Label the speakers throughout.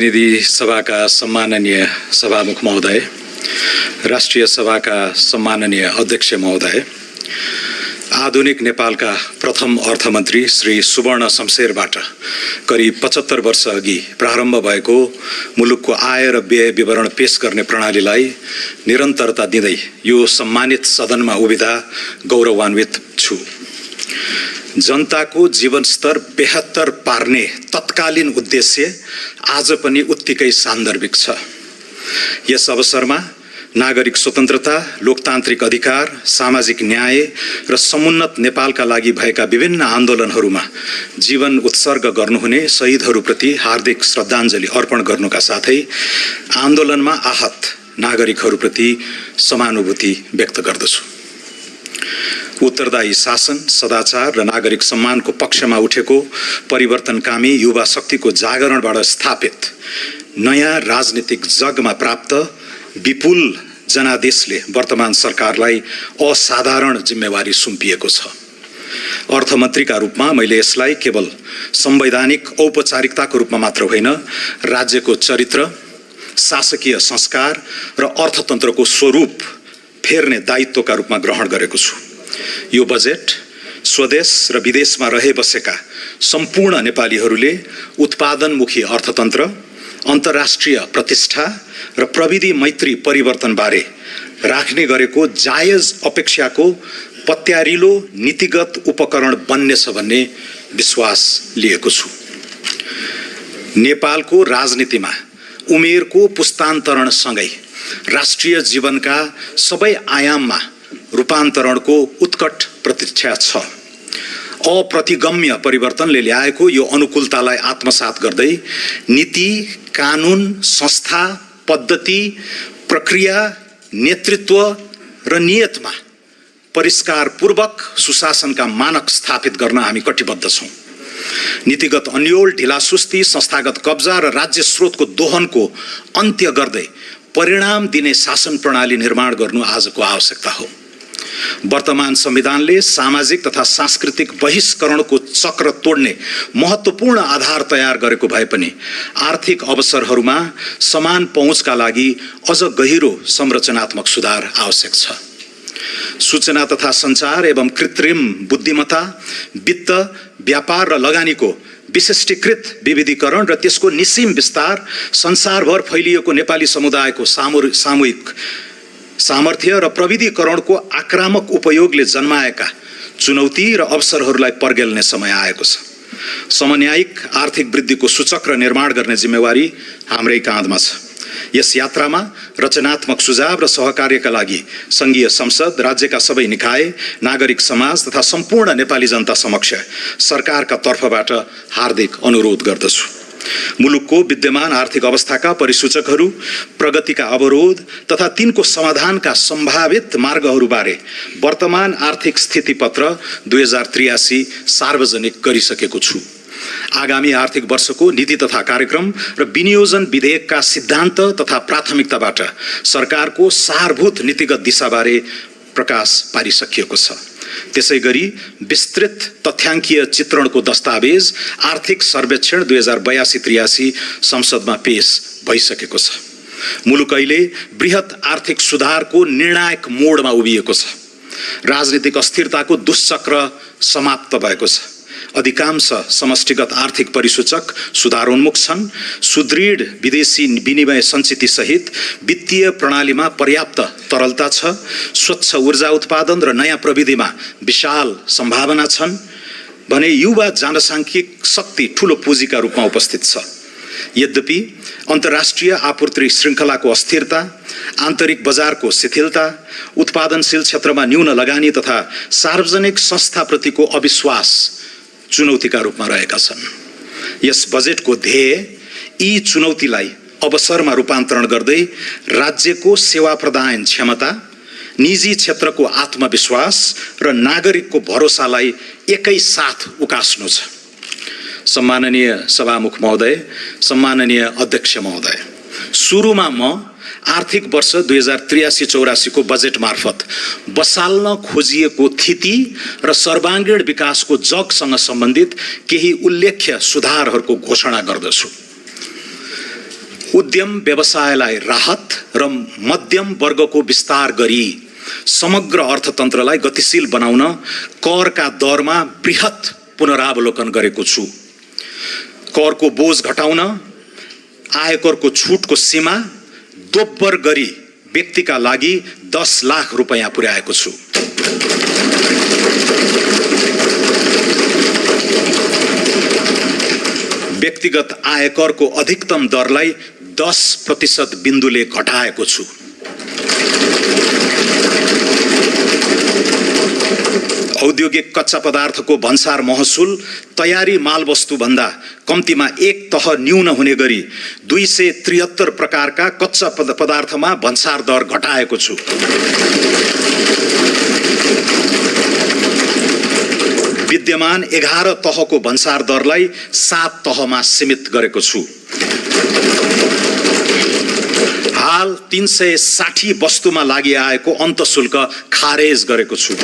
Speaker 1: प्रतिनिधि सभाका सम्माननीय सभामुख महोदय, राष्ट्रिय सभाका सम्माननीय अध्यक्ष महोदय, आधुनिक नेपालका प्रथम अर्थमन्त्री श्री सुवर्ण शमशेरबाट करिब 75 वर्ष अघि प्रारम्भ भएको मुलुकको आय र व्यय विवरण पेश गर्ने प्रणालीलाई निरन्तरता दिँदै यो सम्मानित सदनमा उभिँदा गौरवान्वित छु। जनताको जीवनस्तर बेहतर पार्ने तत्कालीन उद्देश्य आज पनि उत्तिकै सान्दर्भिक छ। यस अवसरमा नागरिक स्वतन्त्रता, लोकतान्त्रिक अधिकार, सामाजिक न्याय र समुन्नत नेपालका लागि भएका विभिन्न आन्दोलनहरूमा जीवन उत्सर्ग गर्नुहुने शहीदहरूप्रति हार्दिक श्रद्धाञ्जली अर्पण गर्नुका साथै आन्दोलनमा आहत नागरिकहरूप्रति समानुभूति व्यक्त गर्दछु। उत्तरदायी शासन, सदाचार र नागरिक सम्मानको पक्षमा उठेको परिवर्तनकामी युवा शक्तिको जागरणबाट स्थापित नयाँ राजनीतिक जगमा प्राप्त विपुल जनादेशले वर्तमान सरकारलाई असाधारण जिम्मेवारी सुम्पिएको छ। अर्थमन्त्रीका रूपमा मैले यसलाई केवल संवैधानिक औपचारिकताको रूपमा मात्र होइन, राज्यको चरित्र, शासकीय संस्कार र अर्थतन्त्रको स्वरूप फेर्ने दायित्वका रूपमा ग्रहण गरेको छु। यो बजेट स्वदेश र विदेशमा रहे बसेका सम्पूर्ण नेपालीहरूले उत्पादनमुखी अर्थतन्त्र, अन्तर्राष्ट्रिय प्रतिष्ठा र प्रविधि मैत्री परिवर्तनबारे राख्ने गरेको जायज अपेक्षाको पत्यारिलो नीतिगत उपकरण बन्नेछ भन्ने विश्वास लिएको छु। नेपालको राजनीतिमा उमेरको पुस्तान्तरणसँगै राष्ट्रिय जीवनका सबै आयाममा रूपान्तरणको उत्कट प्रतीक्षा छ। अप्रतिगम्य परिवर्तनले ल्याएको यो अनुकूलतालाई आत्मसात गर्दै नीति, कानुन, संस्था, पद्धति, प्रक्रिया, नेतृत्व र नियतमा परिष्कारपूर्वक सुशासनका मानक स्थापित गर्न हामी कटिबद्ध छौँ। नीतिगत अन्योल, ढिलासुस्ती, संस्थागत कब्जा र राज्य स्रोतको दोहनको अन्त्य गर्दै परिणाम दिने शासन प्रणाली निर्माण गर्नु आजको आवश्यकता हो। वर्तमान संविधानले सामाजिक तथा सांस्कृतिक बहिष्करणको चक्र तोड्ने महत्त्वपूर्ण आधार तयार गरेको भए पनि आर्थिक अवसरहरूमा समान पहुँचका लागि अझ गहिरो संरचनात्मक सुधार आवश्यक छ। सूचना तथा सञ्चार एवं कृत्रिम बुद्धिमत्ता, वित्त, व्यापार र लगानीको विशिष्टीकृत विविधीकरण र त्यसको निस्सीम विस्तार, संसारभर फैलिएको नेपाली समुदायको सामूहिक सामर्थ्य र प्रविधिकरणको आक्रामक उपयोगले जन्माएका चुनौती र अवसरहरूलाई पर्गेल्ने समय आएको छ। समन्यायिक आर्थिक वृद्धिको सूचक्र निर्माण गर्ने जिम्मेवारी हाम्रै काँधमा छ। यस यात्रामा रचनात्मक सुझाव र सहकार्यका लागि सङ्घीय संसद, राज्यका सबै निकाय, नागरिक समाज तथा सम्पूर्ण नेपाली जनता समक्ष सरकारका तर्फबाट हार्दिक अनुरोध गर्दछु। मुलुकको विद्यमान आर्थिक अवस्थाका परिसूचकहरू, प्रगतिका अवरोध तथा तिनको समाधानका सम्भावित मार्गहरूबारे वर्तमान आर्थिक स्थितिपत्र 2083 सार्वजनिक गरिसकेको छु। आगामी आर्थिक वर्षको नीति तथा कार्यक्रम र विनियोजन विधेयकका सिद्धान्त तथा प्राथमिकताबाट सरकारको सारभूत नीतिगत दिशाबारे प्रकाश पारिसकिएको छ। त्यसैगरी विस्तृत तथ्याङ्कीय चित्रणको दस्तावेज आर्थिक सर्वेक्षण 2082-83 संसदमा पेश भइसकेको छ। मुलुक अहिले बृहत आर्थिक सुधारको निर्णायक मोडमा उभिएको छ। राजनीतिक अस्थिरताको दुष्चक्र समाप्त भएको छ। अधिकांश समष्टिगत आर्थिक परिसूचक सुधारोन्मुख छन्। सुदृढ विदेशी विनिमय सञ्चिति सहित वित्तीय प्रणालीमा पर्याप्त तरलता छ। स्वच्छ ऊर्जा उत्पादन र नयाँ प्रविधिमा विशाल सम्भावना छन् भने युवा जनसाङ्ख्यिक शक्ति ठूलो पुँजीका रूपमा उपस्थित छ। यद्यपि अन्तर्राष्ट्रिय आपूर्ति श्रृङ्खलाको अस्थिरता, आन्तरिक बजारको शिथिलता, उत्पादनशील क्षेत्रमा न्यून लगानी तथा सार्वजनिक संस्थाप्रतिको अविश्वास चुनौतीका रूपमा रहेका छन्। यस बजेटको ध्येय यी चुनौतीलाई अवसरमा रूपान्तरण गर्दै राज्यको सेवा प्रदान क्षमता, निजी क्षेत्रको आत्मविश्वास र नागरिकको भरोसालाई एकै साथ उकास्नु छ। सम्माननीय सभामुख महोदय, सम्माननीय अध्यक्ष महोदय, सुरुमा म आर्थिक वर्ष 2083-84 को बजेट मार्फत बसाल्न खोजिएको थिति र सर्वाङ्गीण विकासको जगसँग सम्बन्धित केही उल्लेख्य सुधारहरूको घोषणा गर्दछु। उद्यम व्यवसायलाई राहत र मध्यम वर्गको विस्तार गरी समग्र अर्थतन्त्रलाई गतिशील बनाउन करका दरमा बृहत पुनरावलोकन गरेको छु। करको बोझ घटाउन आयकरको छुटको सीमा दोब्बर गरी व्यक्तिका लागि 10 लाख रुपैयाँ पुर्याएको छु। व्यक्तिगत आयकरको अधिकतम दरलाई 10% बिन्दुले घटाएको छु। औद्योगिक कच्चा पदार्थको भन्सार महसुल तयारी मालवस्तु भन्दा कम्तीमा एक तह न्यून हुने गरी 273 प्रकारका कच्चा पदार्थमा भन्सार दर घटाएको छु। विद्यमान 11 तहको भन्सार दरलाई 7 तहमा सीमित गरेको छु। हाल 360 वस्तुमा लागि आएको अन्तशुल्क खारेज गरेको छु।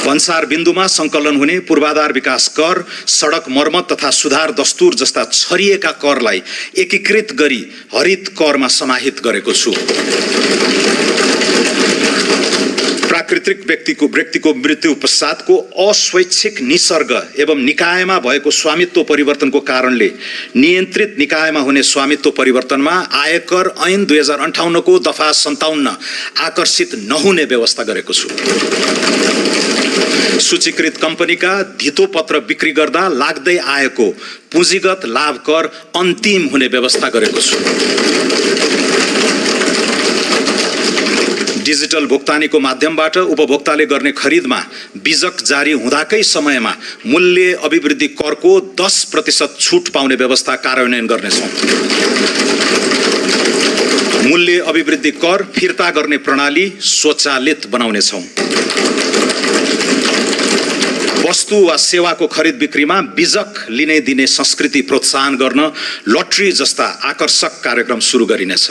Speaker 1: भन्सार बिन्दुमा संकलन हुने पूर्वाधार विकास कर, सडक मर्मत तथा सुधार दस्तुर जस्ता छरिएका करलाई एकीकृत गरी हरित करमा समाहित गरेको छु। प्राकृतिक व्यक्तिको मृत्यु पश्चातको अस्वैच्छिक निसर्ग एवं निकायमा भएको स्वामित्व परिवर्तनको कारणले नियन्त्रित निकायमा हुने स्वामित्व परिवर्तनमा आयकर ऐन 2058 को दफा 57 आकर्षित नहुने व्यवस्था गरेको छु। सूचीकृत कम्पनीका धितोपत्र बिक्री गर्दा लाग्दै आएको पुँजीगत लाभ कर अन्तिम हुने व्यवस्था गरेको छु। डिजिटल भुक्तानीको माध्यमबाट उपभोक्ताले गर्ने खरिदमा बिजक जारी हुँदाकै समयमा मूल्य अभिवृद्धि करको 10% छुट पाउने व्यवस्था कार्यान्वयन गर्नेछौँ। मूल्य अभिवृद्धि कर फिर्ता गर्ने प्रणाली स्वचालित बनाउनेछौँ। वस्तु वा सेवाको खरिद बिक्रीमा बिजक लिने दिने संस्कृति प्रोत्साहन गर्न लटरी जस्ता आकर्षक कार्यक्रम सुरु गरिनेछ।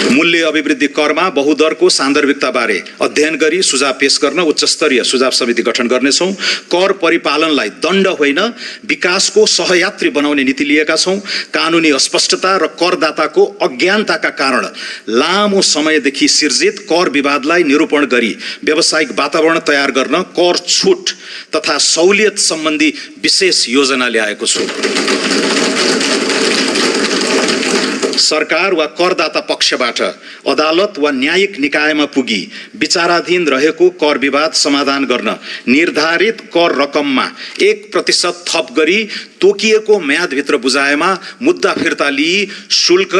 Speaker 1: मूल्य अभिवृद्धि करमा बहुदरको सान्दर्भिकता बारे अध्ययन गरी सुझाव पेश गर्न उच्चस्तरीय सुझाव समिति गठन गर्नेछौँ। कर परिपालनलाई दण्ड होइन विकासको सहयात्री बनाउने नीति लिएका छौँ। कानुनी अस्पष्टता र करदाताको अज्ञानताका कारण लामो समयदेखि सिर्जित कर विवादलाई निरूपण गरी व्यावसायिक वातावरण तयार गर्न कर छुट तथा सहुलियत सम्बन्धी विशेष योजना ल्याएको छु। सरकार वा करदाता पक्षबाट अदालत वा न्यायिक निकायमा पुगी विचाराधीन रहेको कर विवाद समाधान गर्न निर्धारित कर रकममा 1% थप गरी तोकिएको म्यादभित्र बुझाएमा मुद्दा फिर्ता लिई शुल्क,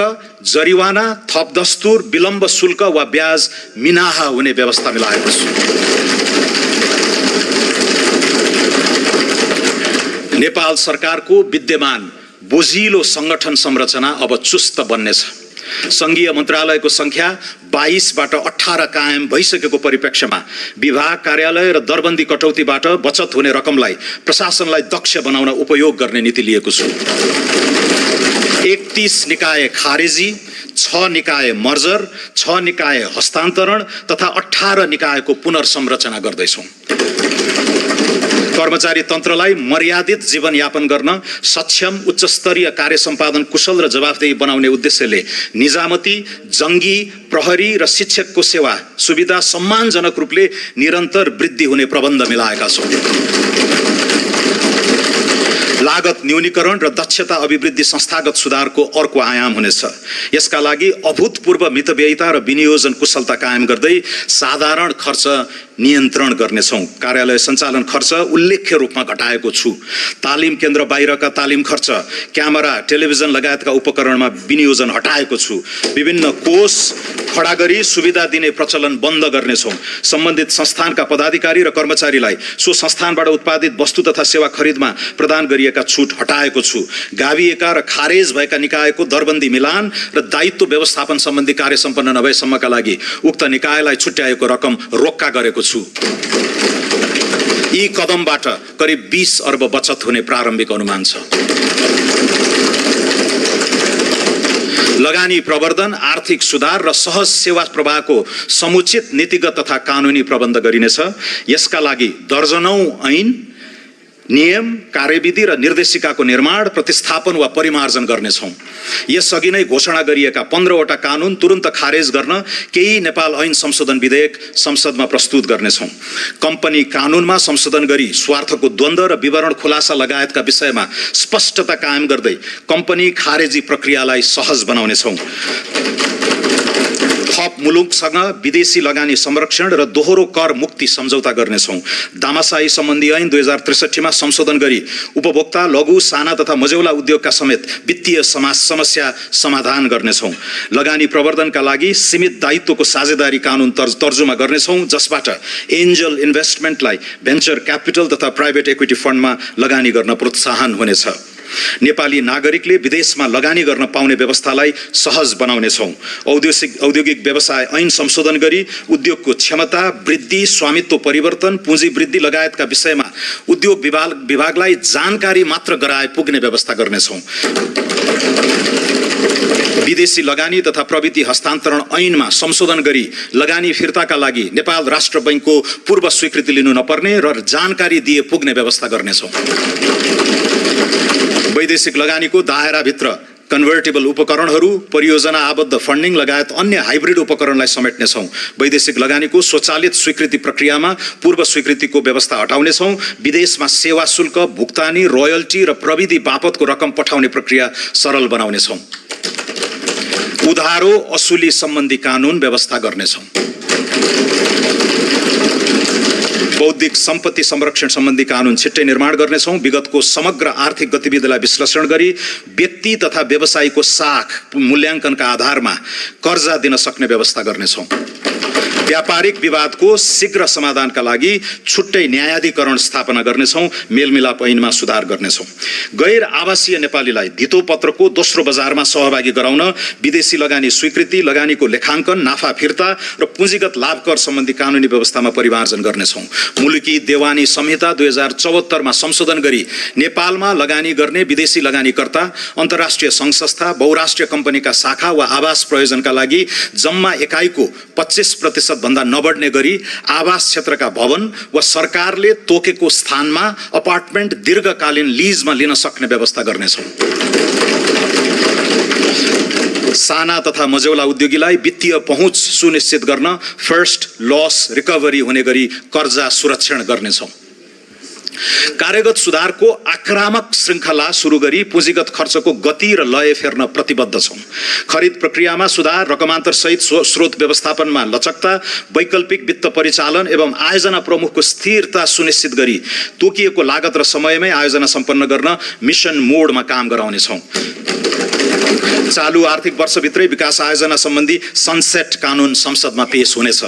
Speaker 1: जरिवाना, थप दस्तुर, विलम्ब शुल्क वा ब्याज मिनाहा हुने व्यवस्था मिलाएको छु। नेपाल सरकारको विद्यमान बोझिलो संगठन संरचना अब चुस्त बन्नेछ। संघीय मन्त्रालयको संख्या 22 बाट 18 कायम भइसकेको परिप्रेक्ष्यमा विभाग कार्यालय र दरबन्दी कटौतीबाट बचत हुने रकमलाई प्रशासनलाई दक्ष बनाउन उपयोग गर्ने नीति लिएको छु। 31 निकाय खारेजी, 6 निकाय मर्जर, 6 निकाय हस्तान्तरण तथा 18 निकायको पुनर्संरचना गर्दैछौँ। कर्मचारी तन्त्रलाई मर्यादित जीवनयापन गर्न सक्षम, उच्चस्तरीय कार्य सम्पादन कुशल र जवाफदेही बनाउने उद्देश्यले निजामती, जङ्गी, प्रहरी र शिक्षकको सेवा सुविधा सम्मानजनक रूपले निरन्तर वृद्धि हुने प्रबन्ध मिलाएका छौँ। लागत न्यूनीकरण र दक्षता अभिवृद्धि संस्थागत सुधारको अर्को आयाम हुनेछ। यसका लागि अभूतपूर्व मितव्ययिता र विनियोजन कुशलता कायम गर्दै साधारण खर्च नियन्त्रण गर्नेछौँ। कार्यालय सञ्चालन खर्च उल्लेख्य रूपमा घटाएको छु। तालिम केन्द्र बाहिरका तालिम खर्च, क्यामेरा, टेलिभिजन लगायतका उपकरणमा विनियोजन हटाएको छु। विभिन्न कोष खडा गरी सुविधा दिने प्रचलन बन्द गर्नेछौँ। सम्बन्धित संस्थानका पदाधिकारी र कर्मचारीलाई सो संस्थानबाट उत्पादित वस्तु तथा सेवा खरिदमा प्रदान गरिएका छुट हटाएको छु। गाभिएका र खारेज भएका निकायको दरबन्दी मिलान र दायित्व व्यवस्थापन सम्बन्धी कार्य सम्पन्न नभएसम्मका लागि उक्त निकायलाई छुट्याएको रकम रोक्का गरेको छु। यी कदमबाट करिब 20 अर्ब बचत हुने प्रारम्भिक अनुमान छ। लगानी प्रवर्धन, आर्थिक सुधार र सहज सेवा प्रवाहको समुचित नीतिगत तथा कानुनी प्रबन्ध गरिनेछ। यसका लागि दर्जनौं ऐन, नियम, कार्यविधि र निर्देशिकाको निर्माण, प्रतिस्थापन वा परिमार्जन गर्नेछौँ। यसअघि नै घोषणा गरिएका 15वटा कानुन तुरुन्त खारेज गर्न केही नेपाल ऐन संशोधन विधेयक संसदमा प्रस्तुत गर्नेछौँ। कम्पनी कानुनमा संशोधन गरी स्वार्थको द्वन्द्व र विवरण खुलासा लगायतका विषयमा स्पष्टता कायम गर्दै कम्पनी खारेजी प्रक्रियालाई सहज बनाउनेछौँ। थप मुलुकसँग विदेशी लगानी संरक्षण र दोहोरो कर मुक्ति सम्झौता गर्नेछौँ। दामासाही सम्बन्धी ऐन 2063 मा संशोधन गरी उपभोक्ता, लघु, साना तथा मझौला उद्योगका समेत वित्तीय समस्या समाधान गर्नेछौँ। लगानी प्रवर्धनका लागि सीमित दायित्वको साझेदारी कानुन तर्जुमा गर्नेछौँ, जसबाट एन्जल इन्भेस्टमेन्टलाई भेन्चर क्यापिटल तथा प्राइभेट इक्विटी फन्डमा लगानी गर्न प्रोत्साहन हुनेछ। नेपाली नागरिकले विदेशमा लगानी गर्न पाउने व्यवस्थालाई सहज बनाउनेछौँ। औद्योगिक व्यवसाय ऐन संशोधन गरी उद्योगको क्षमता वृद्धि, स्वामित्व परिवर्तन, पुँजी वृद्धि लगायतका विषयमा उद्योग विभागलाई जानकारी मात्र गराए पुग्ने व्यवस्था गर्नेछौँ। विदेशी लगानी तथा प्रविधि हस्तान्तरण ऐनमा संशोधन गरी लगानी फिर्ताका लागि नेपाल राष्ट्र बैंकको पूर्व स्वीकृति लिनु नपर्ने र जानकारी दिए पुग्ने व्यवस्था गर्नेछौँ। वैदेशिक लगानीको दायराभित्र कन्भर्टेबल उपकरणहरू, परियोजना आबद्ध फन्डिङ लगायत अन्य हाइब्रिड उपकरणलाई समेट्नेछौँ। वैदेशिक लगानीको स्वचालित स्वीकृति प्रक्रियामा पूर्व स्वीकृतिको व्यवस्था हटाउनेछौँ। विदेशमा सेवा शुल्क, भुक्तानी, रोयल्टी र प्रविधि बापतको रकम पठाउने प्रक्रिया सरल बनाउनेछौँ। उधारो असुली सम्बन्धी कानुन व्यवस्था गर्नेछौँ। बौद्धिक सम्पत्ति संरक्षण सम्बन्धी कानुन छिट्टै निर्माण गर्नेछौँ। विगतको समग्र आर्थिक गतिविधिलाई विश्लेषण गरी व्यक्ति तथा व्यवसायीको साख मूल्याङ्कनका आधारमा कर्जा दिन सक्ने व्यवस्था गर्नेछौँ। व्यापारिक विवादको शीघ्र समाधानका लागि छुट्टै न्यायाधिकरण स्थापना गर्नेछौँ। मेलमिलाप ऐनमा सुधार गर्नेछौँ। गैर आवासीय नेपालीलाई धितो पत्रको दोस्रो बजारमा सहभागी गराउन विदेशी लगानी स्वीकृति, लगानीको लेखाङ्कन, नाफा फिर्ता र पुँजीगत लाभ कर सम्बन्धी कानुनी व्यवस्थामा परिमार्जन गर्नेछौँ। मुलुकी देवानी संहिता 2074 मा संशोधन गरी नेपालमा लगानी गर्ने विदेशी लगानीकर्ता, अन्तर्राष्ट्रिय सङ्घ संस्था, बहुराष्ट्रिय कम्पनीका शाखा वा आवास प्रयोजनका लागि जम्मा एकाइको 25% भन्दा नबढ्ने गरी आवास क्षेत्रका भवन वा सरकारले तोकेको स्थानमा अपार्टमेन्ट दीर्घकालीन लिजमा लिन सक्ने व्यवस्था गर्नेछौँ। साना तथा मझौला उद्योगीलाई वित्तीय पहुँच सुनिश्चित गर्न फर्स्ट लस रिकभरी हुने गरी कर्जा सुरक्षण गर्नेछौँ। कार्यगत सुधारको आक्रामक श्रृङ्खला सुरु गरी पुँजीगत खर्चको गति र लय फेर्न प्रतिबद्ध छौँ। खरिद प्रक्रियामा सुधार, रकमान्तर सहित स्रोत व्यवस्थापनमा लचकता, वैकल्पिक वित्त परिचालन एवं आयोजना प्रमुखको स्थिरता सुनिश्चित गरी तोकिएको लागत र समयमै आयोजना सम्पन्न गर्न मिसन मोडमा काम गराउनेछौँ। चालु आर्थिक वर्षभित्रै विकास आयोजना सम्बन्धी सनसेट कानुन संसदमा पेश हुनेछ।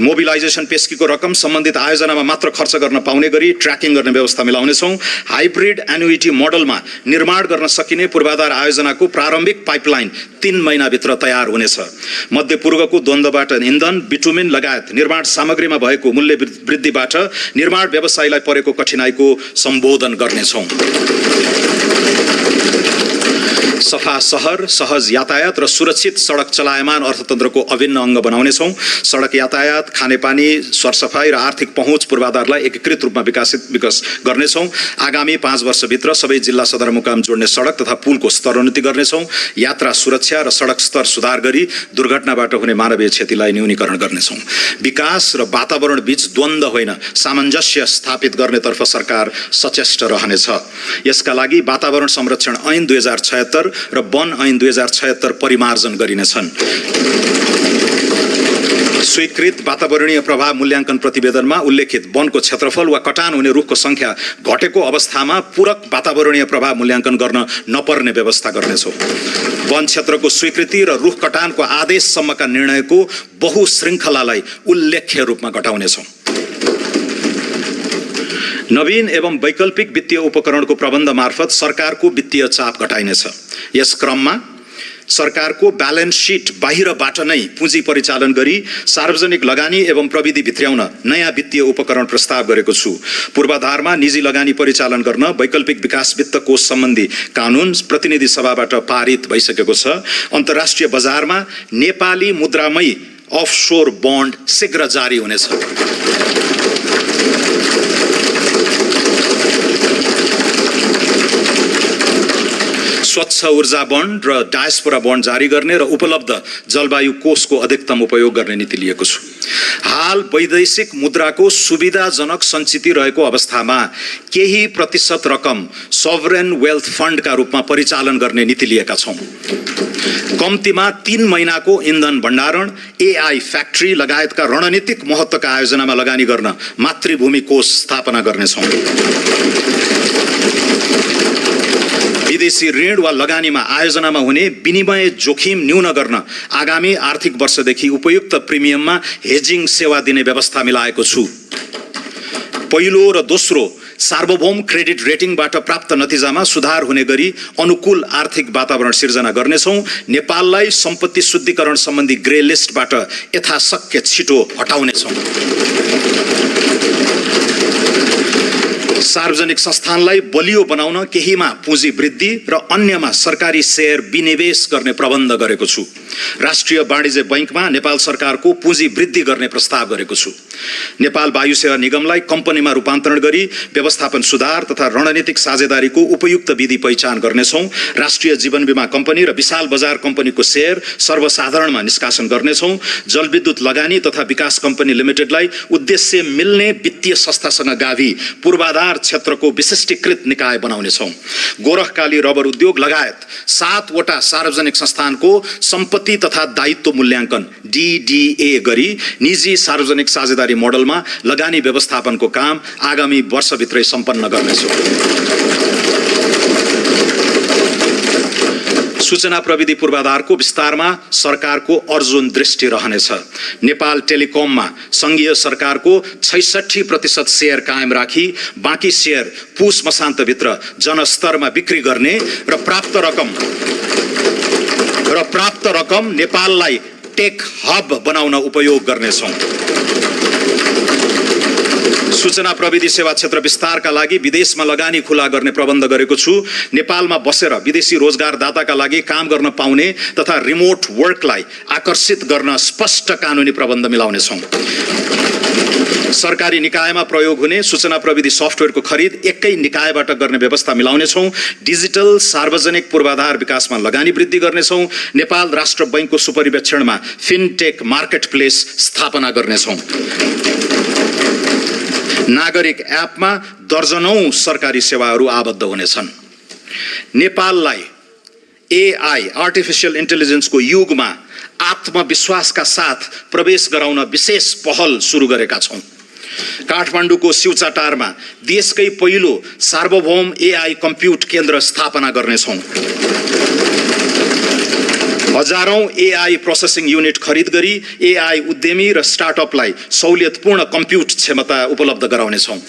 Speaker 1: मोबिलाइजेसन पेस्कीको रकम सम्बन्धित आयोजनामा मात्र खर्च गर्न पाउने गरी ट्र्याकिङ गर्ने व्यवस्था मिलाउनेछौँ। हाइब्रिड एन्युइटी मोडलमा निर्माण गर्न सकिने पूर्वाधार आयोजनाको प्रारम्भिक पाइपलाइन 3 महिनाभित्र तयार हुनेछ। मध्यपूर्वको द्वन्द्वबाट इन्धन, बिटुमिन लगायत निर्माण सामग्रीमा भएको मूल्य वृद्धिबाट निर्माण व्यवसायलाई परेको कठिनाइको सम्बोधन गर्नेछौँ। सफा सहर, सहज यातायात र सुरक्षित सडक चलायमान अर्थतन्त्रको अभिन्न अङ्ग बनाउनेछौँ। सडक यातायात, खानेपानी, सरसफाई र आर्थिक पहुँच पूर्वाधारलाई एकीकृत रूपमा विकास गर्नेछौँ। आगामी 5 वर्षभित्र सबै जिल्ला सदरमुकाम जोड्ने सडक तथा पुलको स्तरोन्नति गर्नेछौँ। यात्रा सुरक्षा र सडक स्तर सुधार गरी दुर्घटनाबाट हुने मानवीय क्षतिलाई न्यूनीकरण गर्नेछौँ। विकास र वातावरण बीच द्वन्द्व होइन, सामञ्जस्य स्थापित गर्नेतर्फ सरकार सचेष्ट रहनेछ। यसका लागि वातावरण संरक्षण ऐन 2076 र वन ऐन 2076 परिमार्जन गरिनेछन्। स्वीकृत वातावरणीय प्रभाव मूल्याङ्कन प्रतिवेदनमा उल्लेखित वनको क्षेत्रफल वा कटान हुने रुखको संख्या घटेको अवस्थामा पूरक वातावरणीय प्रभाव मूल्याङ्कन गर्न नपर्ने व्यवस्था गर्नेछौँ। वन क्षेत्रको स्वीकृति र रुख कटानको आदेशसम्मका निर्णयको बहुश्रृङ्खलालाई उल्लेख्य रूपमा घटाउनेछौँ। नवीन एवं वैकल्पिक वित्तीय उपकरणको प्रबन्ध मार्फत सरकारको वित्तीय चाप घटाइनेछ। यस क्रममा सरकारको ब्यालेन्स सिट बाहिरबाट नै पुँजी परिचालन गरी सार्वजनिक लगानी एवं प्रविधि भित्र्याउन नयाँ वित्तीय उपकरण प्रस्ताव गरेको छु। पूर्वाधारमा निजी लगानी परिचालन गर्न वैकल्पिक विकास वित्त कोष सम्बन्धी कानुन प्रतिनिधि सभाबाट पारित भइसकेको छ। अन्तर्राष्ट्रिय बजारमा नेपाली मुद्रामै अफशोर बन्ड शीघ्र जारी हुनेछ। स्वच्छ ऊर्जा बन्ड र डायस्पोरा बन्ड जारी गर्ने र उपलब्ध जलवायु कोषको अधिकतम उपयोग गर्ने नीति लिएको छु। हाल वैदेशिक मुद्राको सुविधाजनक सञ्चित रहेको अवस्थामा केही प्रतिशत रकम सभरेन वेल्थ फन्डका रूपमा परिचालन गर्ने नीति लिएका छौँ। कम्तीमा 3 महिनाको इन्धन भण्डारण, एआई फ्याक्ट्री लगायतका रणनीतिक महत्त्वका आयोजनामा लगानी गर्न मातृभूमि कोष स्थापना गर्नेछौँ। विदेशी ऋण वा लगानीमा आयोजनामा हुने विनिमय जोखिम न्यून गर्न आगामी आर्थिक वर्षदेखि उपयुक्त प्रिमियममा हेजिङ सेवा दिने व्यवस्था मिलाएको छु। पहिलो र दोस्रो सार्वभौम क्रेडिट रेटिङबाट प्राप्त नतिजामा सुधार हुने गरी अनुकूल आर्थिक वातावरण सिर्जना गर्नेछौँ। नेपाललाई सम्पत्ति शुद्धिकरण सम्बन्धी ग्रे लिस्टबाट यथाशक्य छिटो हटाउनेछौँ। सार्वजनिक संस्थानलाई बलियो बनाउन केहीमा पुँजी वृद्धि र अन्यमा सरकारी शेयर विनिवेश गर्ने प्रबन्ध गरेको छु। राष्ट्रिय वाणिज्य बैंकमा नेपाल सरकारको पुँजी वृद्धि गर्ने प्रस्ताव गरेको छु। नेपाल वायु सेवा निगमलाई कम्पनीमा रूपान्तरण गरी व्यवस्थापन सुधार तथा रणनीतिक साझेदारीको उपयुक्त विधि पहिचान गर्नेछौँ। राष्ट्रिय जीवन बीमा कम्पनी र विशाल बजार कम्पनीको शेयर सर्वसाधारणमा निष्कासन गर्नेछौँ। जलविद्युत लगानी तथा विकास कम्पनी लिमिटेडलाई उद्देश्य मिल्ने वित्तीय संस्थासँग गाभी पूर्वाधार क्षेत्रको विशिष्टीकृत निकाय बनाउनेछौँ। गोरखकाली रबर उद्योग लगायत 7 वटा सार्वजनिक संस्थानको सम्पत्ति तथा दायित्व मूल्याङ्कन DDA गरी निजी सार्वजनिक साझेदारी मोडलमा लगानी व्यवस्थापनको काम आगामी वर्षभित्रै सम्पन्न गर्नेछौँ। सूचना प्रविधि पूर्वाधारको विस्तारमा सरकारको अर्जुन दृष्टि रहनेछ। नेपाल टेलिकममा संघीय सरकारको 66% शेयर कायम राखी बाँकी शेयर पुस मसान्तभित्र जनस्तरमा बिक्री गर्ने र प्राप्त रकम नेपाललाई टेक हब बनाउन उपयोग गर्नेछौँ। सूचना प्रविधि सेवा क्षेत्र विस्तारका लागि विदेशमा लगानी खुला गर्ने प्रबन्ध गरेको छु। नेपालमा बसेर विदेशी रोजगारदाताका लागि काम गर्न पाउने तथा रिमोट वर्कलाई आकर्षित गर्न स्पष्ट कानुनी प्रबन्ध मिलाउनेछौँ। सरकारी निकायमा प्रयोग हुने सूचना प्रविधि सफ्टवेयरको खरिद एकै निकायबाट गर्ने व्यवस्था मिलाउनेछौँ। डिजिटल सार्वजनिक पूर्वाधार विकासमा लगानी वृद्धि गर्नेछौँ। नेपाल राष्ट्र बैंकको सुपरिवेक्षणमा फिनटेक मार्केट प्लेस स्थापना गर्नेछौँ। नागरिक एपमा दर्जनौं सरकारी सेवाहरू आबद्ध हुनेछन्। नेपाललाई एआई आर्टिफिशियल इन्टेलिजेन्सको युगमा आत्मविश्वासका साथ प्रवेश गराउन विशेष पहल सुरु गरेका छौँ। काठमाडौँको सिउचाटारमा देशकै पहिलो सार्वभौम एआई कम्प्युट केन्द्र स्थापना गर्नेछौँ। हजारौं एआई प्रोसेसिङ युनिट खरिद गरी एआई उद्यमी र स्टार्टअपलाई सहुलियतपूर्ण कम्प्युट क्षमता उपलब्ध गराउनेछौँ।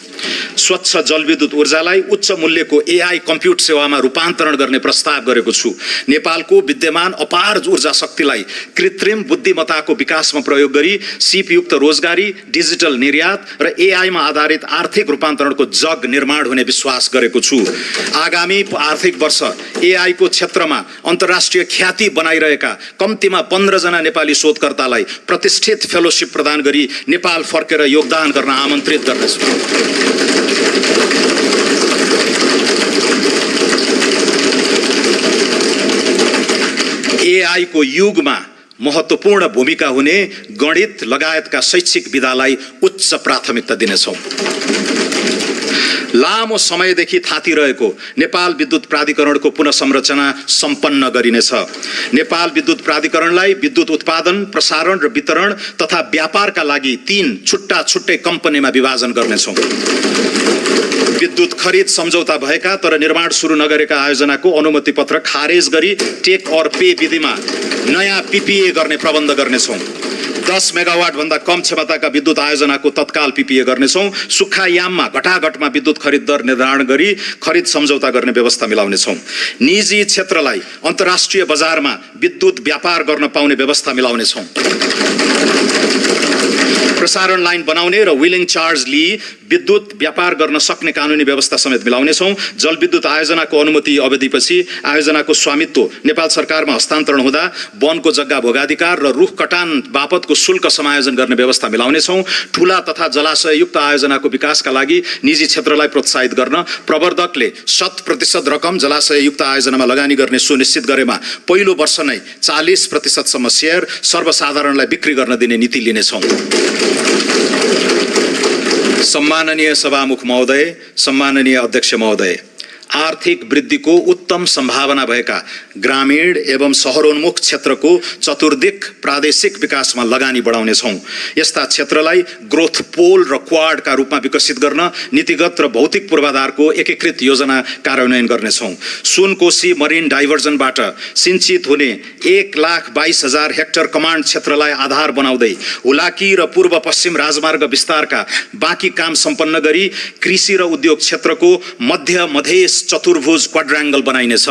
Speaker 1: स्वच्छ जलविद्युत ऊर्जालाई उच्च मूल्यको एआई कम्प्युट सेवामा रूपान्तरण गर्ने प्रस्ताव गरेको छु। नेपालको विद्यमान अपार ऊर्जा शक्तिलाई कृत्रिम बुद्धिमत्ताको विकासमा प्रयोग गरी सिपयुक्त रोजगारी, डिजिटल निर्यात र एआईमा आधारित आर्थिक रूपान्तरणको जग निर्माण हुने विश्वास गरेको छु। आगामी आर्थिक वर्ष एआईको क्षेत्रमा अन्तर्राष्ट्रिय ख्याति बनाइरहेका कम्तीमा 15 जना नेपाली शोधकर्तालाई प्रतिष्ठित फेलोशिप प्रदान गरी नेपाल फर्केर योगदान गर्न आमन्त्रित गर्दछु। एआई को युगमा महत्त्वपूर्ण भूमिका हुने गणित लगायतका शैक्षिक विधालाई उच्च प्राथमिकता दिनेछौँ। लामो समयदेखि थातिरहेको नेपाल विद्युत प्राधिकरणको पुनःसंरचना सम्पन्न गरिनेछ। नेपाल विद्युत प्राधिकरणलाई विद्युत उत्पादन, प्रसारण र वितरण तथा व्यापारका लागि 3 छुट्टा छुट्टै कम्पनीमा विभाजन गर्नेछौँ। विद्युत खरिद सम्झौता भएका तर निर्माण सुरु नगरेका आयोजनाको अनुमति पत्र खारेज गरी टेक और पे विधिमा नयाँ PPA गर्ने प्रबन्ध गर्नेछौँ। 10 मेगावाट भन्दा कम क्षमताका विद्युत आयोजनाको तत्काल PPA गर्नेछौँ। सुक्खायाममा घटाघटमा विद्युत खरिद दर निर्धारण गरी खरिद सम्झौता गर्ने व्यवस्था मिलाउनेछौँ। निजी क्षेत्रलाई अन्तर्राष्ट्रिय बजारमा विद्युत व्यापार गर्न पाउने व्यवस्था मिलाउनेछौँ। प्रसारण लाइन बनाउने र विलिङ चार्ज लिई विद्युत व्यापार गर्न सक्ने कानुनी व्यवस्था समेत मिलाउनेछौँ। जलविद्युत आयोजनाको अनुमति अवधिपछि आयोजनाको स्वामित्व नेपाल सरकारमा हस्तान्तरण हुँदा वनको जग्गा भोगाधिकार र रुख कटान बापतको शुल्क समायोजन गर्ने व्यवस्था मिलाउनेछौँ। ठूला तथा जलाशययुक्त आयोजनाको विकासका लागि निजी क्षेत्रलाई प्रोत्साहित गर्न प्रवर्धकले 100% रकम जलाशययुक्त आयोजनामा लगानी गर्ने सुनिश्चित गरेमा पहिलो वर्ष नै 40% सम्म शेयर सर्वसाधारणलाई बिक्री गर्न दिने नीति लिनेछौँ। सम्माननीय सभामुख महोदय, सम्माननीय अध्यक्ष महोदय, आर्थिक वृद्धिको उत्तम सम्भावना भएका ग्रामीण एवं शहरोन्मुख क्षेत्रको चतुर्दिक प्रादेशिक विकासमा लगानी बढाउनेछौँ। यस्ता क्षेत्रलाई ग्रोथ पोल र क्वाडका रूपमा विकसित गर्न नीतिगत र भौतिक पूर्वाधारको एकीकृत योजना कार्यान्वयन गर्नेछौँ। सुनकोशी मरिन डाइभर्जनबाट सिंचित हुने 1,22,000 हेक्टर कमान्ड क्षेत्रलाई आधार बनाउँदै हुलाकी र पूर्व पश्चिम राजमार्ग विस्तारका बाँकी काम सम्पन्न गरी कृषि र उद्योग क्षेत्रको मध्यमधेस चतुर्भुज क्वाड्राङ्गल बनाइनेछ।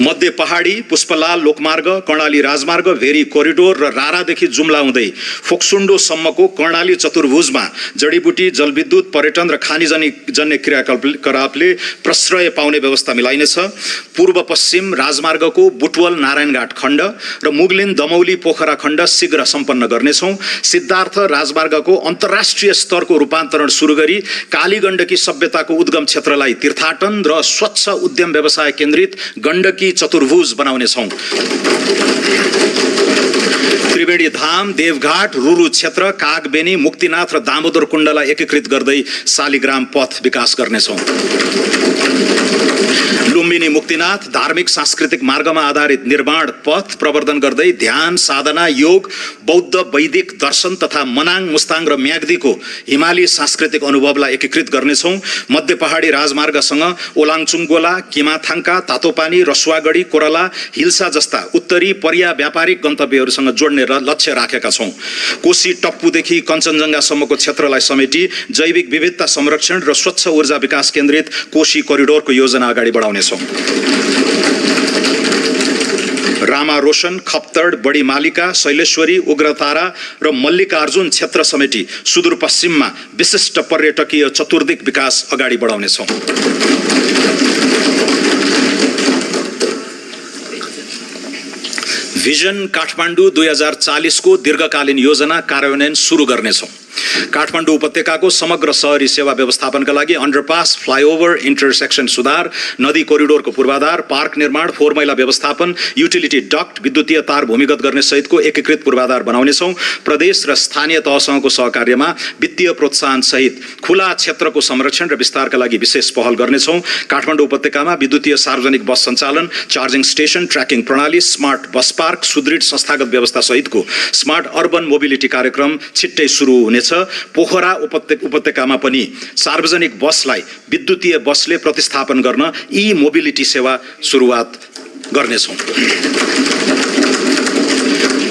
Speaker 1: मध्य पहाडी, पुष्पलाल लोकमार्ग, कर्णाली राजमार्ग, भेरी कोरिडोर र रारादेखि जुम्ला हुँदै फोक्सुन्डोसम्मको कर्णाली चतुर्भुजमा जडीबुटी, जलविद्युत, पर्यटन र खानीजन्य क्रियाकलापले प्रश्रय पाउने व्यवस्था मिलाइनेछ। पूर्व पश्चिम राजमार्गको बुटवल नारायणघाट खण्ड र मुगलिन दमौली पोखरा खण्ड शीघ्र सम्पन्न गर्नेछौँ। सिद्धार्थ राजमार्गको अन्तर्राष्ट्रिय स्तरको रूपान्तरण सुरु गरी कालीगण्डकी सभ्यताको उद्गम क्षेत्रलाई तीर्थाटन र स्वच्छ उद्यम व्यवसाय केन्द्रित गण्डकी चतुर्भुज बनाउनेछौँ। त्रिवेणी धाम, देवघाट, रुरु क्षेत्र, कागबेनी, मुक्तिनाथ र दामोदर कुण्डलाई एकीकृत गर्दै शालिग्राम पथ विकास गर्नेछौँ। लुम्बिनी मुक्तिनाथ धार्मिक सांस्कृतिक मार्गमा आधारित निर्माण पथ प्रवर्धन गर्दै ध्यान, साधना, योग, बौद्ध वैदिक दर्शन तथा मनाङ, मुस्ताङ र म्याग्दीको हिमाली सांस्कृतिक अनुभवलाई एकीकृत गर्नेछौँ। मध्य पहाडी राजमार्गसँग ओलाङचुङगोला, किमाथाङका, तातोपानी, रसुवागढी, कोरला, हिल्सा जस्ता उत्तरी पर्या व्यापारिक गन्तव्यहरूसँग जोड्ने लक्ष्य राखेका छौँ। कोशी टप्पुदेखि कञ्चनजङ्घासम्मको क्षेत्रलाई समेटी जैविक विविधता संरक्षण र स्वच्छ ऊर्जा विकास केन्द्रित कोशी कोरिडोरको योजना अगाडि बढाउनेछौँ। रामा रोशन, खप्तड, बडी मालिका, शैलेश्वरी, उग्रतारा र मल्लिकार्जुन क्षेत्र समेटी सुदूरपश्चिममा विशिष्ट पर्यटकीय चतुर्दिक विकास अगाडि बढाउनेछौँ। भिजन काठमाडौँ 2040 को दीर्घकालीन योजना कार्यान्वयन सुरु गर्नेछौँ। काठमाडौँ उपत्यकाको समग्र शहरी सेवा व्यवस्थापनका लागि अन्डरपास, फ्लाइओभर, इन्टरसेक्सन सुधार, नदी कोरिडोरको पूर्वाधार, पार्क निर्माण, फोहोर मैला व्यवस्थापन, युटिलिटी डक्ट, विद्युतीय तार भूमिगत गर्ने सहितको एकीकृत पूर्वाधार बनाउनेछौँ। प्रदेश र स्थानीय तहसँगको सहकार्यमा वित्तीय प्रोत्साहन सहित खुला क्षेत्रको संरक्षण र विस्तारका लागि विशेष पहल गर्नेछौँ। काठमाडौँ उपत्यकामा विद्युतीय सार्वजनिक बस सञ्चालन, चार्जिङ स्टेसन, ट्र्याकिङ प्रणाली, स्मार्ट बस पार्क, सुदृढ संस्थागत व्यवस्था सहितको स्मार्ट अर्बन मोबिलिटी कार्यक्रम छिट्टै सुरु हुनेछ। पोखरा उपत्यकामा पनि सार्वजनिक बसलाई विद्युतीय बसले प्रतिस्थापन गर्न ई मोबिलिटी सेवा सुरुवात गर्नेछौँ।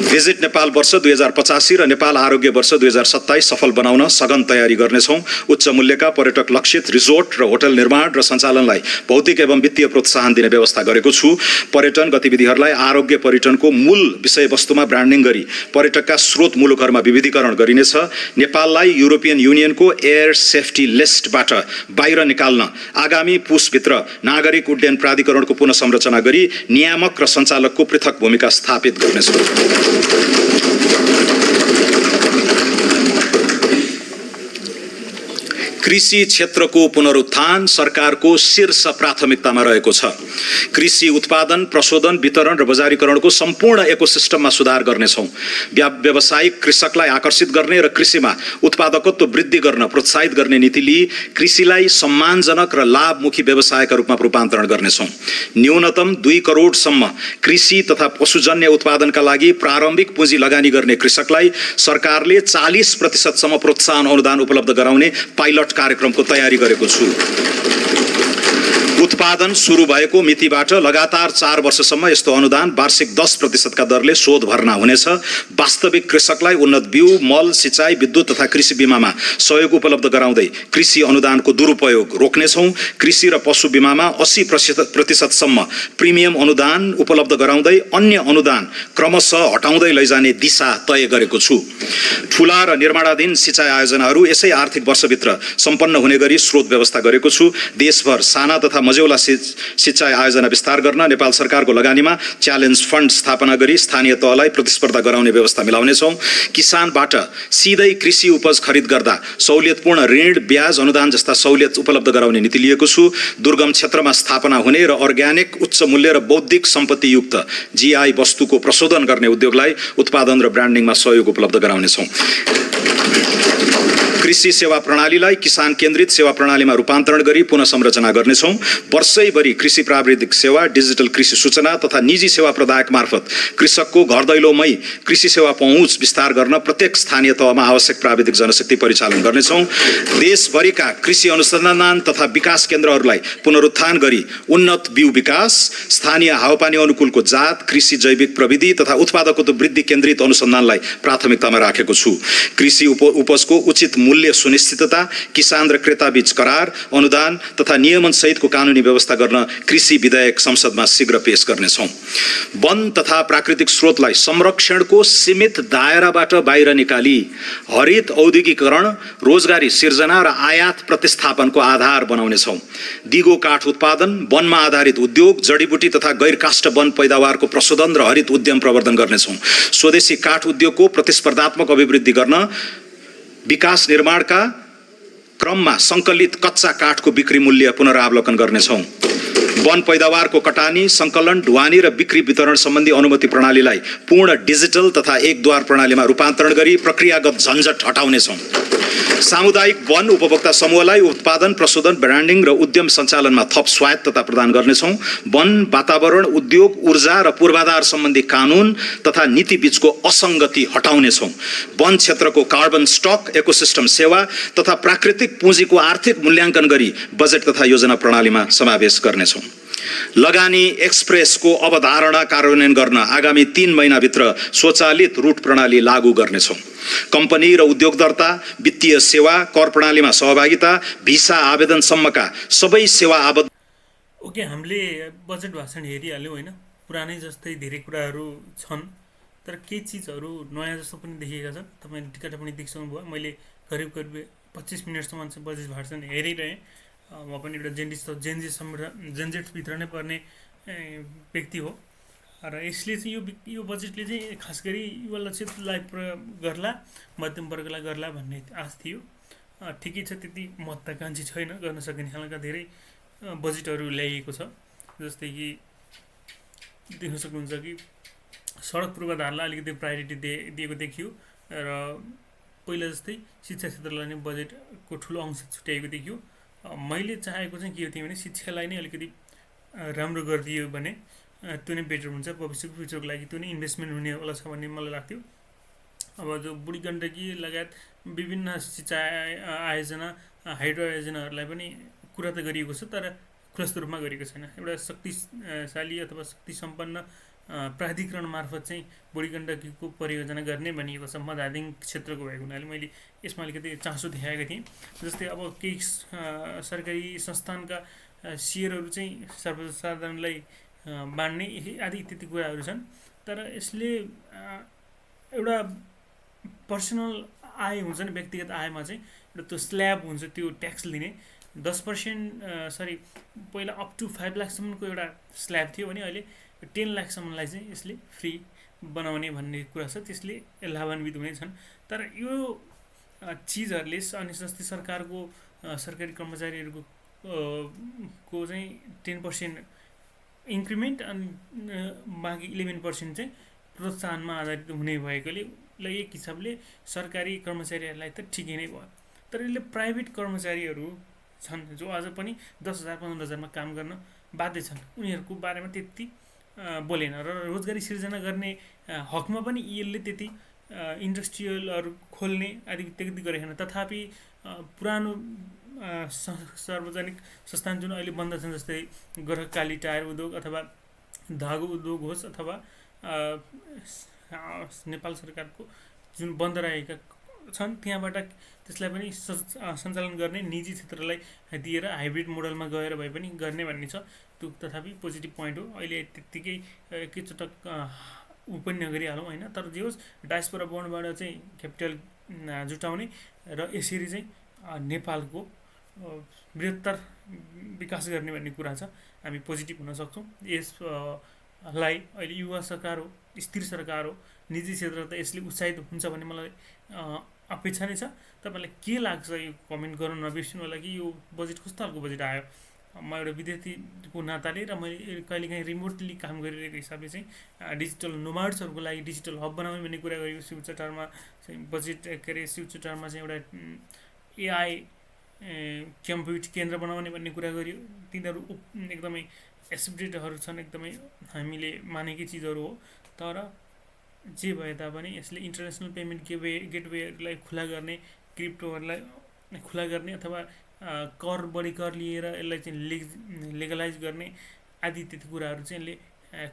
Speaker 1: भिजिट नेपाल वर्ष 2085 र नेपाल आरोग्य वर्ष 2027 सफल बनाउन सघन तयारी गर्नेछौँ। उच्च मूल्यका पर्यटक लक्षित रिजोर्ट र होटल निर्माण र सञ्चालनलाई भौतिक एवं वित्तीय प्रोत्साहन दिने व्यवस्था गरेको छु। पर्यटन गतिविधिहरूलाई आरोग्य पर्यटनको मूल विषयवस्तुमा ब्रान्डिङ गरी पर्यटकका स्रोत मुलुकहरूमा विविधीकरण गरिनेछ। नेपाललाई युरोपियन युनियनको एयर सेफ्टी लिस्टबाट बाहिर निकाल्न आगामी पुसभित्र नागरिक उड्डयन प्राधिकरणको पुनः संरचना गरी नियामक र सञ्चालकको पृथक भूमिका स्थापित गर्नेछौँ। कृषि क्षेत्रको पुनरुत्थान सरकारको शीर्ष प्राथमिकतामा रहेको छ। कृषि उत्पादन, प्रशोधन, वितरण र बजारीकरणको सम्पूर्ण इकोसिस्टममा सुधार गर्नेछौँ। व्यावसायिक कृषकलाई आकर्षित गर्ने र कृषिमा उत्पादकत्व वृद्धि गर्न प्रोत्साहित गर्ने नीति लिई कृषिलाई सम्मानजनक र लाभमुखी व्यवसायका रूपमा रूपान्तरण गर्नेछौँ। न्यूनतम 2 करोडसम्म कृषि तथा पशुजन्य उत्पादनका लागि प्रारम्भिक पुँजी लगानी गर्ने कृषकलाई सरकारले 40% सम्म प्रोत्साहन अनुदान उपलब्ध गराउने पाइलट कार्यक्रमको तयारी गरेको छु। उत्पादन सुरु भएको मितिबाट लगातार 4 वर्षसम्म यस्तो अनुदान वार्षिक 10% का दरले शोध भर्ना हुनेछ। वास्तविक कृषकलाई उन्नत बिउ, मल, सिँचाइ, विद्युत तथा कृषि बीमामा सहयोग उपलब्ध गराउँदै कृषि अनुदानको दुरुपयोग रोक्नेछौँ। कृषि र पशु बीमामा 80% प्रिमियम अनुदान उपलब्ध गराउँदै अन्य अनुदान क्रमशः हटाउँदै लैजाने दिशा तय गरेको छु। ठूला र निर्माणाधीन सिँचाइ आयोजनाहरू यसै आर्थिक वर्षभित्र सम्पन्न हुने गरी स्रोत व्यवस्था गरेको छु। देशभर साना तथा मझौला सिँचाइ आयोजना विस्तार गर्न नेपाल सरकारको लगानीमा च्यालेन्ज फन्ड स्थापना गरी स्थानीय तहलाई प्रतिस्पर्धा गराउने व्यवस्था मिलाउनेछौँ। किसानबाट सिधै कृषि उपज खरिद गर्दा सहुलियतपूर्ण ऋण, ब्याज, अनुदान जस्ता सहुलियत उपलब्ध गराउने नीति लिएको छु। दुर्गम क्षेत्रमा स्थापना हुने र अर्ग्यानिक, उच्च मूल्य र बौद्धिक सम्पत्तियुक्त जीआई वस्तुको प्रशोधन गर्ने उद्योगलाई उत्पादन र ब्रान्डिङमा सहयोग उपलब्ध गराउनेछौँ। कृषि सेवा प्रणालीलाई किसान केन्द्रित सेवा प्रणालीमा रूपान्तरण गरी पुनः संरचना गर्नेछौँ। वर्षैभरि कृषि प्राविधिक सेवा, डिजिटल कृषि सूचना तथा निजी सेवा प्रदायक मार्फत कृषकको घर दैलोमै कृषि सेवा पहुँच विस्तार गर्न प्रत्येक स्थानीय तहमा आवश्यक प्राविधिक जनशक्ति परिचालन गर्नेछौँ। देशभरिका कृषि अनुसन्धान तथा विकास केन्द्रहरूलाई पुनरुत्थान गरी उन्नत बिउ विकास, स्थानीय हावापानी अनुकूलको जात, कृषि जैविक प्रविधि तथा उत्पादकत्व वृद्धि केन्द्रित अनुसन्धानलाई प्राथमिकतामा राखेको छु। कृषि उपजको उचित मूल्य सुनिश्चितता, किसान र क्रेता बीच करार, अनुदान तथा नियमन सहितको कानुनी व्यवस्था गर्न कृषि विधेयक संसदमा शीघ्र पेश गर्नेछौँ। वन तथा प्राकृतिक स्रोतलाई संरक्षणको सीमित दायराबाट बाहिर निकाली हरित औद्योगिकीकरण, रोजगारी सिर्जना र आयात प्रतिस्थापनको आधार बनाउनेछौँ। दिगो काठ उत्पादन, वनमा आधारित उद्योग, जडीबुटी तथा गैर काष्ठ वन पैदावारको प्रशोधन र हरित उद्यम प्रवर्धन गर्नेछौँ। स्वदेशी काठ उद्योगको प्रतिस्पर्धात्मक अभिवृद्धि गर्न विकास निर्माणका क्रममा सङ्कलित कच्चा काठको बिक्री मूल्य पुनरावलोकन गर्नेछौँ। वन पैदावारको कटानी, सङ्कलन, ढुवानी र बिक्री वितरण सम्बन्धी अनुमति प्रणालीलाई पूर्ण डिजिटल तथा एकद्वार प्रणालीमा रूपान्तरण गरी प्रक्रियागत झन्झट हटाउनेछौँ। सामुदायिक वन उपभोक्ता समूहलाई उत्पादन, प्रशोधन, ब्रान्डिङ र उद्यम सञ्चालनमा थप स्वायत्तता प्रदान गर्नेछौँ। वन, वातावरण, उद्योग, ऊर्जा र पूर्वाधार सम्बन्धी कानुन तथा नीति बीचको असङ्गति हटाउनेछौँ। वन क्षेत्रको कार्बन स्टक, इकोसिस्टम सेवा तथा प्राकृतिक पुँजीको आर्थिक मूल्याङ्कन गरी बजेट तथा योजना प्रणालीमा समावेश गर्नेछौँ। लगानी एक्सप्रेसको अवधारणा कार्यान्वयन गर्न आगामी 3 महिनाभित्र स्वचालित रुट प्रणाली लागू गर्नेछौँ। कम्पनी र उद्योग दर्ता, वित्तीय सेवा, कर प्रणालीमा सहभागिता, भिसा आवेदनसम्मका सबै सेवा आबद्ध।
Speaker 2: ओके, हामीले बजेट भाषण हेरिहाल्यौँ होइन। पुरानै जस्तै धेरै कुराहरू छन्, तर केही चिजहरू नयाँ जस्तो पनि देखिएका छन्। तपाईँले टिकट पनि देखिसक्नुभयो। मैले करिब 25 मिनटसम्म चाहिँ बजेट भाषण हेरिरहेँ। म पनि एउटा जेनजेट्सभित्र नै पर्ने व्यक्ति हो र यसले चाहिँ यो बजेटले चाहिँ खास गरी युवा लक्षितलाई प्रयोग गर्ला, मध्यम वर्गलाई गर्ला भन्ने आश थियो। ठिकै छ, त्यति महत्त्वाकाङ्क्षी छैन, गर्न सकिने खालका धेरै बजेटहरू ल्याइएको छ। जस्तै कि देख्न सक्नुहुन्छ कि सडक पूर्वाधारलाई अलिकति प्रायोरिटी दिएको देखियो र पहिला जस्तै शिक्षा क्षेत्रलाई नै बजेटको ठुलो अंश छुट्याएको देखियो। मैले चाहेको चाहिँ के थियो भने शिक्षालाई नै अलिकति राम्रो गरिदियो भने त्यो नै बेटर हुन्छ, भविष्यको फ्युचरको लागि त्यो नै इन्भेस्टमेन्ट हुने होला छ भन्ने मलाई लाग्थ्यो। अब जो बुढी गण्डकी लगायत विभिन्न सिँचाइ आयोजना, हाइड्रो आयोजनाहरूलाई पनि कुरा त गरिएको छ, तर खुलस्त रूपमा गरिएको छैन। एउटा शक्तिशाली अथवा शक्ति सम्पन्न प्राधिकरण मार्फत चाहिँ बुढी गण्डकीको परियोजना गर्ने भनिएको छ। म धादिङ क्षेत्रको भएको हुनाले मैले यसमा अलिकति चासो देखाएको थिएँ। जस्तै अब केही सरकारी संस्थानका सेयरहरू चाहिँ सर्वसाधारणलाई बाँड्ने आदि इत्यादि कुराहरू छन्। तर यसले एउटा पर्सनल आय हुन्छ नि, व्यक्तिगत आयमा चाहिँ एउटा त्यो स्ल्याब हुन्छ, त्यो ट्याक्स लिने 10% पहिला अप टु 5 लाखसम्मको एउटा स्ल्याब थियो भने अहिले 10 लाखसम्मलाई चाहिँ यसले फ्री बनाउने भन्ने कुरा छ। त्यसले लाभान्वित हुनेछन्। तर यो चिजहरूले अनि जस्तै सरकारको सरकारी कर्मचारीहरूको चाहिँ 10% इन्क्रिमेन्ट अनि बाँकी 11% चाहिँ प्रोत्साहनमा आधारित हुने भएकोले एक हिसाबले सरकारी कर्मचारीहरूलाई त ठिकै नै भयो। तर यसले प्राइभेट कर्मचारीहरू छन् जो आज पनि 10,000 15,000मा काम गर्न बाध्य छन्, उनीहरूको बारेमा त्यति बोलेन र रोजगारी सिर्जना गर्ने हकमा पनि यसले त्यति इन्डस्ट्रियलहरू खोल्ने आदि इत्यादि गरेका छैन। तथापि पुरानो सार्वजनिक संस्थान जुन अहिले बन्द छन्, जस्तै गोरखकाली टायर उद्योग अथवा धागो उद्योग होस् अथवा नेपाल सरकारको जुन बन्द रहेका छन् त्यहाँबाट त्यसलाई पनि सञ्चालन गर्ने निजी क्षेत्रलाई दिएर हाइब्रिड मोडलमा गएर भए पनि गर्ने भन्ने छ। त्यो तथापि पोजिटिभ पोइन्ट हो। अहिले त्यत्तिकै एकैचोटक ऊ पनि नगरिहालौँ होइन। तर जे होस् डायस्पोरा बोन्डबाट चाहिँ क्यापिटल जुटाउने र यसरी चाहिँ नेपालको बृहत्तर विकास गर्ने भन्ने कुरा छ। हामी पोजिटिभ हुन सक्छौँ। यसलाई अहिले युवा सरकार हो, स्थिर सरकार हो, निजी क्षेत्र त यसले उत्साहित हुन्छ भन्ने मलाई अपेक्षा नै छ। तपाईँलाई के लाग्छ यो कमेन्ट गर्न नबिर्सिनु होला कि यो बजेट कस्तो खालको बजेट आयो। म एउटा विद्यार्थीको नाताले र मैले कहिलेकाहीँ रिमोटली काम गरिरहेको हिसाबले चाहिँ डिजिटल नोमाड्सहरूको लागि डिजिटल हब बनाउने भन्ने कुरा गरेको शिवचटारमा चाहिँ बजेट के अरे शिवचटारमा चाहिँ एउटा एआई कम्प्युट केन्द्र बनाउने भन्ने कुरा गरियो। तिनीहरू एकदमै एक्सपेक्टेडहरू छन्, एकदमै हामीले मानेकै चिजहरू हो। तर जे भए तापनि यसले इन्टरनेसनल पेमेन्ट गेटवेहरूलाई खुला गर्ने, क्रिप्टोहरूलाई खुला गर्ने अथवा बढी कर लिएर यसलाई चाहिँ लिगलाइज गर्ने आदि इत्यादि कुराहरू चाहिँ यसले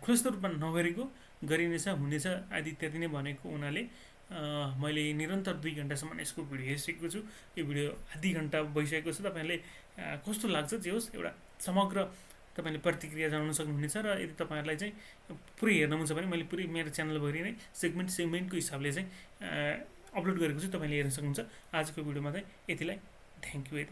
Speaker 2: खुलस्त रूपमा नगरेको गरिनेछ, हुनेछ आदि इत्यादि नै भनेको हुनाले मैले निरन्तर 2 घन्टासम्म यसको भिडियो हेरिसकेको छु। यो भिडियो आधी घन्टा भइसकेको छ। तपाईँहरूले कस्तो लाग्छ जे होस् एउटा समग्र तपाईँले प्रतिक्रिया जनाउन सक्नुहुनेछ। र यदि तपाईँहरूलाई चाहिँ पुरै हेर्न मन छ भने मैले पुरै मेरो च्यानलभरि नै सेगमेन्टको हिसाबले चाहिँ अपलोड गरेको छु, तपाईँले हेर्न सक्नुहुन्छ। आजको भिडियोमा चाहिँ यतिलाई। Thank you.